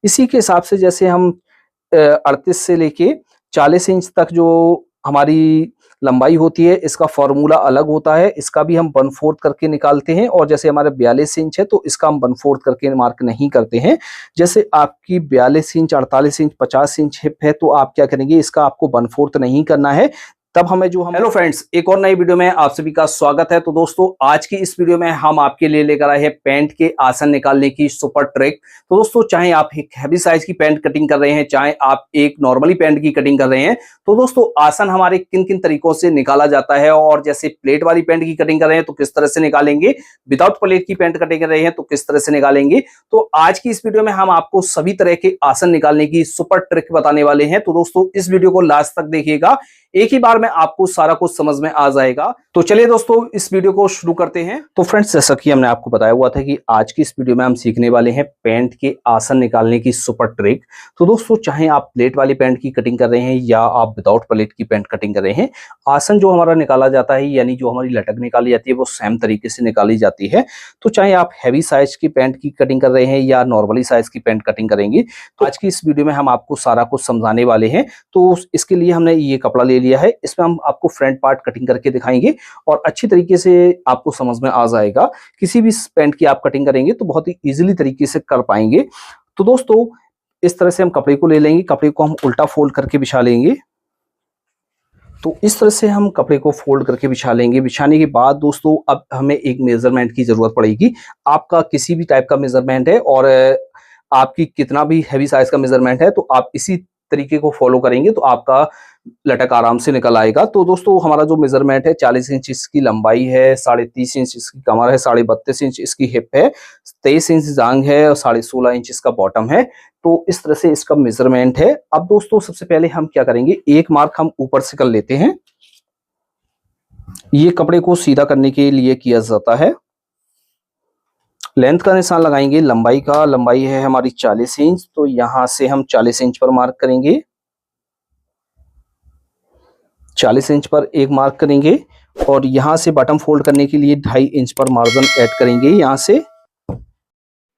इसी के हिसाब से जैसे हम 38 से लेके 40 इंच तक जो हमारी लंबाई होती है, इसका फॉर्मूला अलग होता है। इसका भी हम 1/4 करके निकालते हैं और जैसे हमारा 42 इंच है तो इसका हम 1/4 करके मार्क नहीं करते हैं। जैसे आपकी 42 इंच, 48 इंच, 50 इंच हिप है तो आप क्या करेंगे, इसका आपको 1/4 नहीं करना है। तब हमें जो हम हेलो फ्रेंड्स, एक और नई वीडियो में आप सभी का स्वागत है। तो दोस्तों, आज की इस वीडियो में हम आपके लिए लेकर आए हैं पैंट के आसन निकालने की सुपर ट्रिक। तो दोस्तों, चाहे आप एक हैवी साइज की पैंट कटिंग कर रहे हैं, चाहे आप एक नॉर्मली पैंट की कटिंग कर रहे हैं, तो दोस्तों आसन हमारे किन किन तरीकों से निकाला जाता है, और जैसे प्लेट वाली पैंट की कटिंग कर रहे हैं तो किस तरह से निकालेंगे, विदाउट प्लेट की पैंट कटिंग कर रहे हैं तो किस तरह से निकालेंगे। तो आज की इस वीडियो में हम आपको सभी तरह के आसन निकालने की सुपर ट्रिक बताने वाले हैं। तो दोस्तों, इस वीडियो को लास्ट तक देखिएगा, एक ही बार में आपको सारा कुछ समझ में आ जाएगा। तो चलिए दोस्तों, इस वीडियो को शुरू करते हैं। तो फ्रेंड्स, जैसा कि हमने आपको बताया हुआ था कि आज की इस वीडियो में हम सीखने वाले हैं पैंट के आसन निकालने की सुपर ट्रिक। तो दोस्तों, चाहे आप प्लेट वाली पैंट की कटिंग कर रहे हैं या आप विदाउट प्लेट की पैंट कटिंग कर रहे हैं, आसन जो हमारा निकाला जाता है, यानी जो हमारी लटक निकाली जाती है, वो सेम तरीके से निकाली जाती है। तो चाहे आप हैवी साइज की पैंट की कटिंग कर रहे हैं या नॉर्मली साइज की पैंट कटिंग करेंगे, तो आज की इस वीडियो में हम आपको सारा कुछ समझाने वाले हैं। तो इसके लिए हमने ये कपड़ा ले लिया है, इसमें हम आपको फ्रंट पार्ट कटिंग करके दिखाएंगे और अच्छी तरीके से आपको समझ में आ जाएगा। किसी भी पैंट की आप कटिंग करेंगे तो बहुत ही इजीली तरीके से कर पाएंगे। तो दोस्तों, इस तरह से हम कपड़े को ले लेंगे, कपड़े को हम उल्टा फोल्ड करके बिछा लेंगे। तो इस तरह से हम कपड़े को फोल्ड करके बिछा लेंगे। बिछाने के बाद दोस्तों, अब हमें एक मेजरमेंट की जरूरत पड़ेगी। आपका किसी भी टाइप का मेजरमेंट है और आपकी कितना भी हैवी साइज का मेजरमेंट है, तो आप इसी तरीके को फॉलो करेंगे तो आपका लटक आराम से निकल आएगा। तो दोस्तों, हमारा जो मेजरमेंट है 40 इंच इसकी लंबाई है, 30.5 इंच इसकी कमर है, 32.5 इंच इसकी हिप है, 23 इंच जांघ है और 16.5 इंच इसका बॉटम है। तो इस तरह से इसका मेजरमेंट है। अब दोस्तों, सबसे पहले हम क्या करेंगे, एक मार्क हम ऊपर से कर लेते हैं। ये कपड़े को सीधा करने के लिए किया जाता है। लेंथ का निशान लगाएंगे, लंबाई है हमारी 40 इंच, तो यहां से हम 40 इंच पर मार्क करेंगे। 40 इंच पर एक मार्क करेंगे और यहां से बॉटम फोल्ड करने के लिए 2.5 इंच पर मार्जिन ऐड करेंगे यहां से।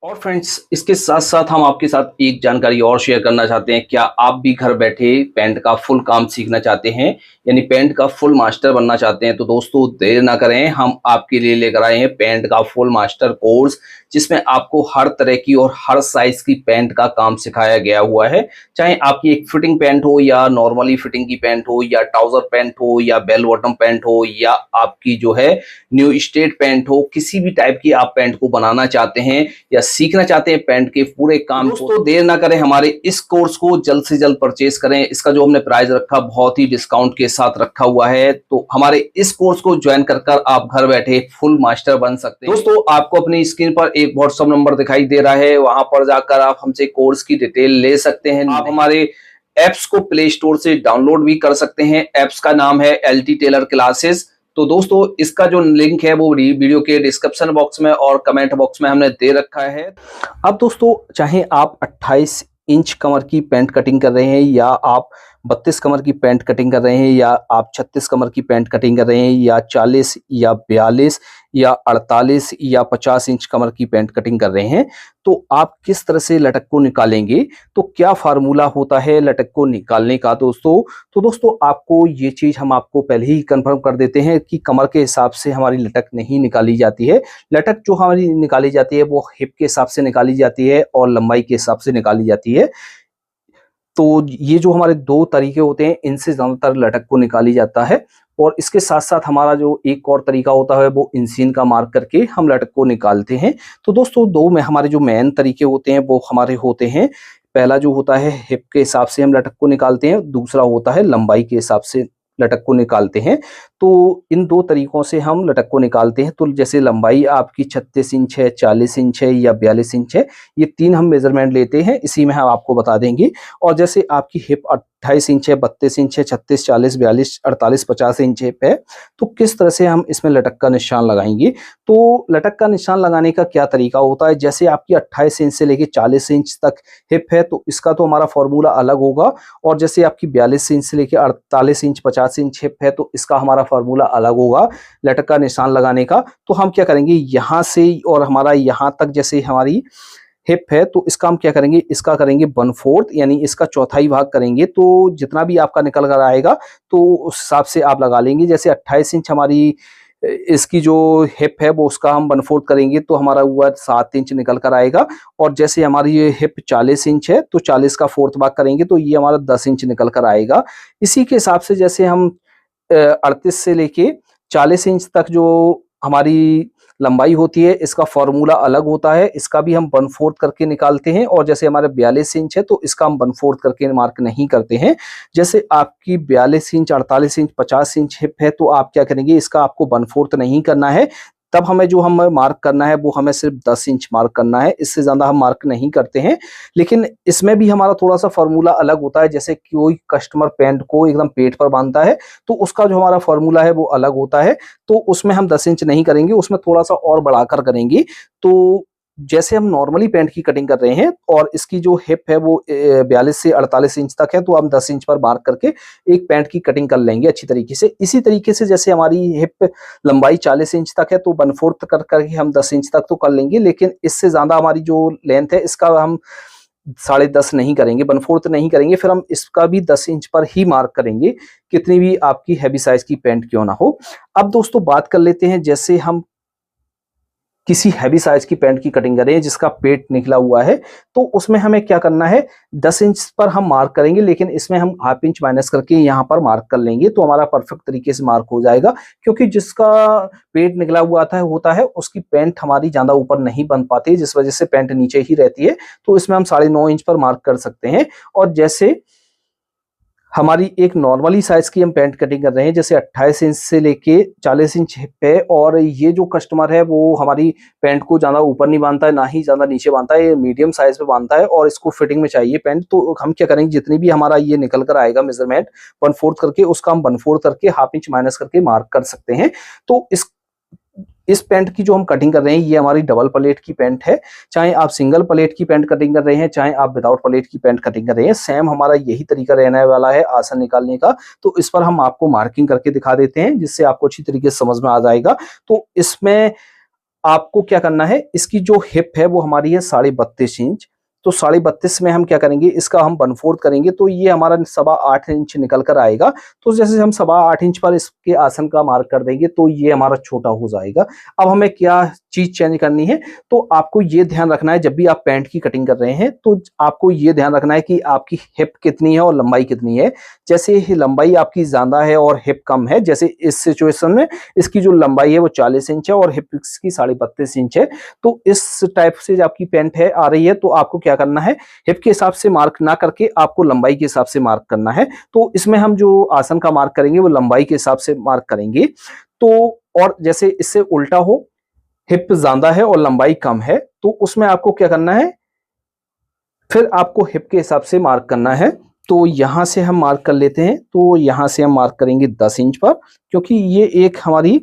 और फ्रेंड्स, इसके साथ साथ हम आपके साथ एक जानकारी और शेयर करना चाहते हैं। क्या आप भी घर बैठे पैंट का फुल काम सीखना चाहते हैं, यानी पैंट का फुल मास्टर बनना चाहते हैं, तो दोस्तों देर ना करें, हम आपके लिए लेकर आए हैं पैंट का फुल मास्टर कोर्स, जिसमें आपको हर तरह की और हर साइज की पैंट का काम सिखाया गया हुआ है। चाहे आपकी एक फिटिंग पैंट हो या नॉर्मली फिटिंग की पैंट हो या ट्राउजर पैंट हो या बेल बॉटम पैंट हो या आपकी जो है न्यू स्टेट पैंट हो, किसी भी टाइप की आप पैंट को बनाना चाहते हैं या सीखना चाहते हैं पैंट के पूरे काम को, तो देर ना करें, हमारे इस कोर्स को जल्द से जल्द परचेज करें। इसका जो हमने प्राइस रखा बहुत ही डिस्काउंट के साथ रखा हुआ है। तो हमारे इस कोर्स को ज्वाइन कर आप घर बैठे फुल मास्टर बन सकते हैं। दोस्तों, आपको अपनी स्क्रीन पर एक व्हाट्सएप नंबर दिखाई दे रहा है, वहां पर जाकर आप हमसे कोर्स की डिटेल ले सकते हैं। आप हमारे एप्स को प्ले स्टोर से डाउनलोड भी कर सकते हैं। एप्स का नाम है LT टेलर क्लासेस। तो दोस्तों, इसका जो लिंक है वो वीडियो के डिस्क्रिप्शन बॉक्स में और कमेंट बॉक्स में हमने दे रखा है। अब दोस्तों, चाहे आप 28 इंच कमर की पैंट कटिंग कर रहे हैं या आप 32 कमर की पैंट कटिंग कर रहे हैं या आप 36 कमर की पैंट कटिंग कर रहे हैं या 40 या 42 या 48 या 50 इंच कमर की पैंट कटिंग कर रहे हैं, तो आप किस तरह से लटक को निकालेंगे, तो क्या फार्मूला होता है लटक को निकालने का दोस्तों। तो दोस्तों, आपको ये चीज हम आपको पहले ही कंफर्म कर देते हैं कि कमर के हिसाब से हमारी लटक नहीं निकाली जाती है। लटक जो हमारी निकाली जाती है वो हिप के हिसाब से निकाली जाती है और लंबाई के हिसाब से निकाली जाती है। तो ये जो हमारे दो तरीके होते हैं, इनसे ज्यादातर लटक को निकाली जाता है। और इसके साथ साथ हमारा जो एक और तरीका होता है वो इंसीन का मार्क करके हम लटक को निकालते हैं। तो दोस्तों, दो में हमारे जो मेन तरीके होते हैं वो हमारे होते हैं, पहला जो होता है हिप के हिसाब से हम लटक को निकालते हैं, दूसरा होता है लंबाई के हिसाब से लटक को निकालते हैं। तो इन दो तरीकों से हम लटक को निकालते हैं। तो जैसे लंबाई आपकी 36 इंच है, 40 इंच है या 42 इंच है, ये तीन हम मेजरमेंट लेते हैं, इसी में हम आपको बता देंगे। और जैसे आपकी हिप 28 इंच है, 32 इंच है, 36, 40, 42, 48, 50 इंच हिप है, तो किस तरह से हम इसमें लटक का निशान लगाएंगे। तो लटक का निशान लगाने का क्या तरीका होता है, जैसे आपकी 28 इंच से लेके 40 इंच तक हिप है तो इसका तो हमारा फॉर्मूला अलग होगा, और जैसे आपकी 42 इंच से लेके 48 इंच 50 इंच हिप है तो इसका हमारा फॉर्मूला अलग होगा लटक का निशान लगाने का। तो हम क्या करेंगे, यहाँ से और हमारा यहाँ तक जैसे हमारी हिप है तो इसका हम क्या करेंगे, इसका करेंगे 1/4 यानी इसका चौथाई भाग करेंगे। तो जितना भी आपका निकल कर आएगा तो उस हिसाब से आप लगा लेंगे। जैसे 28 इंच हमारी इसकी जो हिप है वो उसका हम 1/4 करेंगे तो हमारा हुआ 7 इंच निकल कर आएगा। और जैसे हमारी ये हिप 40 इंच है तो 40 का 4th भाग करेंगे तो ये हमारा 10 इंच निकल कर आएगा। इसी के हिसाब से जैसे हम 38 से लेके 40 इंच तक जो हमारी लंबाई होती है इसका फॉर्मूला अलग होता है, इसका भी हम 1/4 करके निकालते हैं। और जैसे हमारे 42 इंच है तो इसका हम 1/4 करके मार्क नहीं करते हैं। जैसे आपकी 42 इंच, 48 इंच, 50 इंच हिप है तो आप क्या करेंगे, इसका आपको 1/4 नहीं करना है। तब हमें जो हम मार्क करना है वो हमें सिर्फ 10 इंच मार्क करना है, इससे ज़्यादा हम मार्क नहीं करते हैं। लेकिन इसमें भी हमारा थोड़ा-सा फ़ॉर्मूला अलग होता है। जैसे कोई कस्टमर पैंट को एकदम पेट पर बाँधता है तो उसका जो हमारा फ़ॉर्मूला है वो अलग होता है। तो उसमें हम 10 इंच नहीं करेंगे, उसमें थोड़ा-सा और बढ़ाकर करेंगे। तो जैसे हम नॉर्मली पैंट की कटिंग कर रहे हैं और इसकी जो हिप है वो 42 से 48 इंच तक है तो हम 10 इंच पर मार्क करके एक पैंट की कटिंग कर लेंगे अच्छी तरीके से। इसी तरीके से जैसे हमारी हिप लंबाई 40 इंच तक है तो 1/4 कर करके हम 10 इंच तक तो कर लेंगे। लेकिन इससे ज़्यादा हमारी जो लेंथ है इसका हम 10.5 नहीं करेंगे, 1/4 नहीं करेंगे। फिर हम इसका भी 10 इंच पर ही मार्क करेंगे, कितनी भी आपकी हैवी साइज़ की पैंट क्यों ना हो। अब दोस्तों बात कर लेते हैं, जैसे हम किसी हैवी साइज की पैंट की कटिंग करें जिसका पेट निकला हुआ है तो उसमें हमें क्या करना है, 10 इंच पर हम मार्क करेंगे लेकिन इसमें हम ½ इंच माइनस करके यहाँ पर मार्क कर लेंगे तो हमारा परफेक्ट तरीके से मार्क हो जाएगा। क्योंकि जिसका पेट निकला हुआ होता है उसकी पैंट हमारी ज्यादा ऊपर नहीं बन पाती है, जिस वजह से पैंट नीचे ही रहती है। तो इसमें हम 9.5 इंच पर मार्क कर सकते हैं। और जैसे हमारी एक नॉर्मली साइज की हम पैंट कटिंग कर रहे हैं, जैसे 28 इंच से लेके 40 इंच हिप है और ये जो कस्टमर है वो हमारी पैंट को ज़्यादा ऊपर नहीं बांधता है ना ही ज़्यादा नीचे बांधता है, ये मीडियम साइज पे बांधता है और इसको फिटिंग में चाहिए पैंट। तो हम क्या करेंगे, जितनी भी हमारा ये निकल कर आएगा मेजरमेंट 1/4 करके, उसका हम 1/4 करके ½ इंच माइनस करके मार्क कर सकते हैं। तो इस पैंट की जो हम कटिंग कर रहे हैं ये हमारी डबल प्लेट की पैंट है। चाहे आप सिंगल प्लेट की पैंट कटिंग कर रहे हैं, चाहे आप विदाउट प्लेट की पैंट कटिंग कर रहे हैं, सेम हमारा यही तरीका रहने वाला है आसन निकालने का। तो इस पर हम आपको मार्किंग करके दिखा देते हैं जिससे आपको अच्छी तरीके से समझ में आ जाएगा। तो इसमें आपको क्या करना है, इसकी जो हिप है वो हमारी है 32.5 इंच। तो 32.5 में हम क्या करेंगे, इसका हम 1/4 करेंगे तो ये हमारा 8.25 इंच निकल कर आएगा। तो जैसे हम 8.25 इंच पर इसके आसन का मार्क कर देंगे तो ये हमारा छोटा हो जाएगा। अब हमें क्या चीज चेंज करनी है, तो आपको ये ध्यान रखना है जब भी आप पैंट की कटिंग कर रहे हैं तो आपको ये ध्यान रखना है कि आपकी हिप कितनी है और लंबाई कितनी है। जैसे लंबाई आपकी ज्यादा है और हिप कम है, जैसे इस सिचुएशन में इसकी जो लंबाई है वो 40 इंच है और हिप की 32.5 इंच है। तो इस टाइप से आपकी पैंट है आ रही है तो आपको क्या करना है, हिप के हिसाब से मार्क ना करके आपको लंबाई के हिसाब से मार्क करना है। तो इसमें हम जो आसन का मार्क करेंगे वो लंबाई के हिसाब से मार्क करेंगे। तो और जैसे इससे उल्टा हो, हिप ज्यादा है और लंबाई कम है तो उसमें आपको क्या करना है, फिर आपको हिप के हिसाब से मार्क करना है। तो यहां से हम मार्क कर लेते हैं, तो यहां से हम मार्क करेंगे 10 इंच पर, क्योंकि ये एक हमारी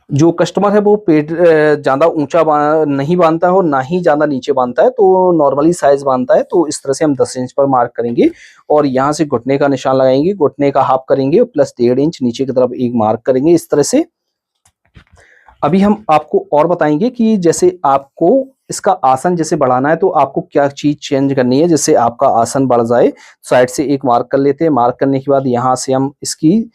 जो कस्टमर है वो पेट ज्यादा ऊंचा नहीं बांधता है और ना ही ज्यादा नीचे बांधता है, तो नॉर्मली साइज बांधता है। तो इस तरह से हम 10 इंच पर मार्क करेंगे और यहाँ से घुटने का निशान लगाएंगे, घुटने का हाफ करेंगे प्लस 1.5 इंच नीचे की तरफ एक मार्क करेंगे इस तरह से। अभी हम आपको और बताएंगे कि जैसे आपको इसका आसन जैसे बढ़ाना है तो आपको क्या चीज चेंज करनी है जिससे आपका आसन बढ़ जाए। साइड से एक मार्क कर लेते हैं, मार्क करने के बाद यहाँ से हम इसकी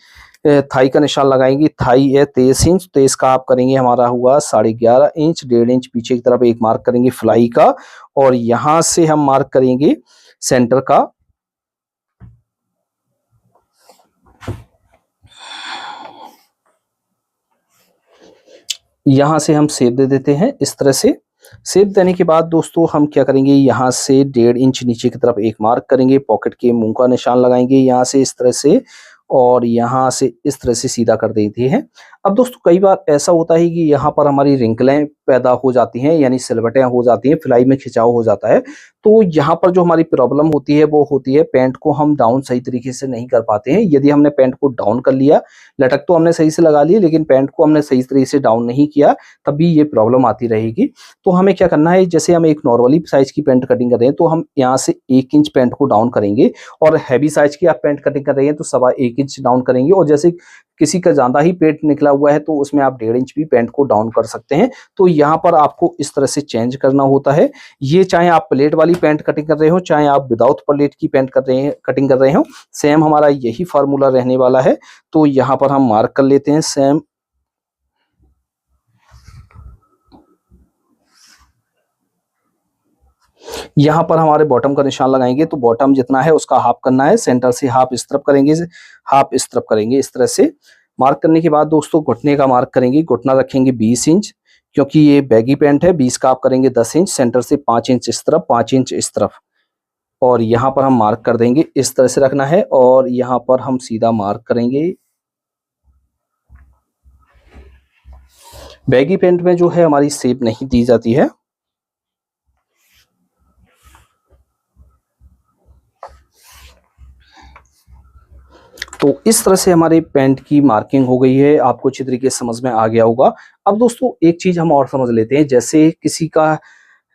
थाई का निशान लगाएंगे। थाई है 23 इंच तो इसका आप करेंगे हमारा हुआ 11.5 इंच, 1.5 इंच पीछे की तरफ एक मार्क करेंगे फ्लाई का और यहां से हम मार्क करेंगे सेंटर का। यहां से हम शेप दे देते हैं इस तरह से। शेप देने के बाद दोस्तों हम क्या करेंगे, यहाँ से 1.5 इंच नीचे की तरफ एक मार्क करेंगे, पॉकेट के मुंह का निशान लगाएंगे यहाँ से इस तरह से और यहाँ से इस तरह से सीधा कर देते हैं। अब दोस्तों कई बार ऐसा होता है कि यहाँ पर हमारी रिंकलें पैदा हो जाती हैं, यानी सिलवटें हो जाती हैं, फ्लाई में खिंचाव हो जाता है। तो यहाँ पर जो हमारी प्रॉब्लम होती है वो होती है पैंट को हम डाउन सही तरीके से नहीं कर पाते हैं। यदि हमने पैंट को डाउन कर लिया, लटक तो हमने सही से लगा ली लेकिन पैंट को हमने सही तरीके से डाउन नहीं किया, तभी ये प्रॉब्लम आती रहेगी। तो हमें क्या करना है, जैसे हम एक नॉर्मली साइज की पैंट कटिंग कर रहे हैं तो हम यहाँ से 1 इंच पैंट को डाउन करेंगे और हैवी साइज की आप पैंट कटिंग कर रहे हैं तो 1.25 इंच डाउन करेंगे। और जैसे किसी का ज्यादा ही पेट निकला हुआ है तो उसमें आप 1.5 इंच भी पैंट को डाउन कर सकते हैं। तो यहाँ पर आपको इस तरह से चेंज करना होता है। ये चाहे आप प्लेट वाली पैंट कटिंग कर रहे हो, चाहे आप विदाउट प्लेट की पैंट कर रहे हैं कटिंग कर रहे हो, सेम हमारा यही फार्मूला रहने वाला है। तो यहाँ पर हम मार्क कर लेते हैं सेम। यहाँ पर हमारे बॉटम का निशान लगाएंगे तो बॉटम जितना है उसका हाफ करना है, सेंटर से हाफ इस तरफ करेंगे, हाफ इस तरफ करेंगे। इस तरह से मार्क करने के बाद दोस्तों घुटने का मार्क करेंगे। घुटना रखेंगे 20 इंच, क्योंकि ये बैगी पैंट है। 20 का आप करेंगे 10 इंच, सेंटर से 5 इंच इस तरफ, 5 इंच इस तरफ, और यहाँ पर हम मार्क कर देंगे। इस तरह से रखना है और यहाँ पर हम सीधा मार्क करेंगे। बैगी पैंट में जो है हमारी शेप नहीं दी जाती है। तो इस तरह से हमारे पैंट की मार्किंग हो गई है। आपको अच्छी तरीके से समझ में आ गया होगा। अब दोस्तों एक चीज हम और समझ लेते हैं, जैसे किसी का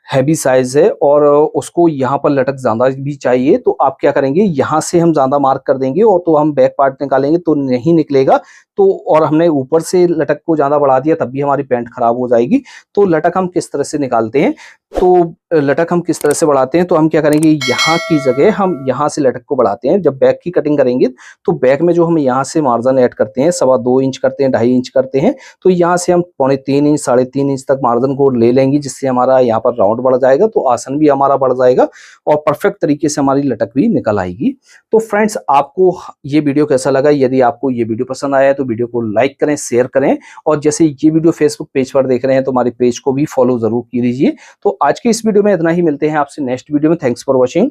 हैवी साइज है और उसको यहाँ पर लटक ज्यादा भी चाहिए, तो आप क्या करेंगे, यहाँ से हम ज्यादा मार्क कर देंगे और तो हम बैक पार्ट निकालेंगे तो नहीं निकलेगा। तो और हमने ऊपर से लटक को ज्यादा बढ़ा दिया तब भी हमारी पैंट खराब हो जाएगी। तो लटक हम किस तरह से निकालते हैं, तो लटक हम किस तरह से बढ़ाते हैं, तो हम क्या करेंगे, यहाँ की जगह हम यहाँ से लटक को बढ़ाते हैं। जब बैक की कटिंग करेंगे तो बैक में जो हम यहाँ से मार्जिन ऐड करते हैं, 2.25 इंच करते हैं, 2.5 इंच करते हैं, तो यहाँ से हम 3.25 इंच 3.5 इंच तक मार्जिन को ले लेंगे, जिससे हमारा यहाँ पर राउंड बढ़ जाएगा, तो आसन भी हमारा बढ़ जाएगा और परफेक्ट तरीके से हमारी लटक भी निकल आएगी। तो फ्रेंड्स आपको ये वीडियो कैसा लगा? यदि आपको ये वीडियो पसंद आया तो वीडियो को लाइक करें, शेयर करें, और जैसे ये वीडियो फेसबुक पेज पर देख रहे हैं तो हमारे पेज को भी फॉलो जरूर कीजिए। तो आज की इस वीडियो में इतना ही, मिलते हैं आपसे नेक्स्ट वीडियो में। Thanks for watching.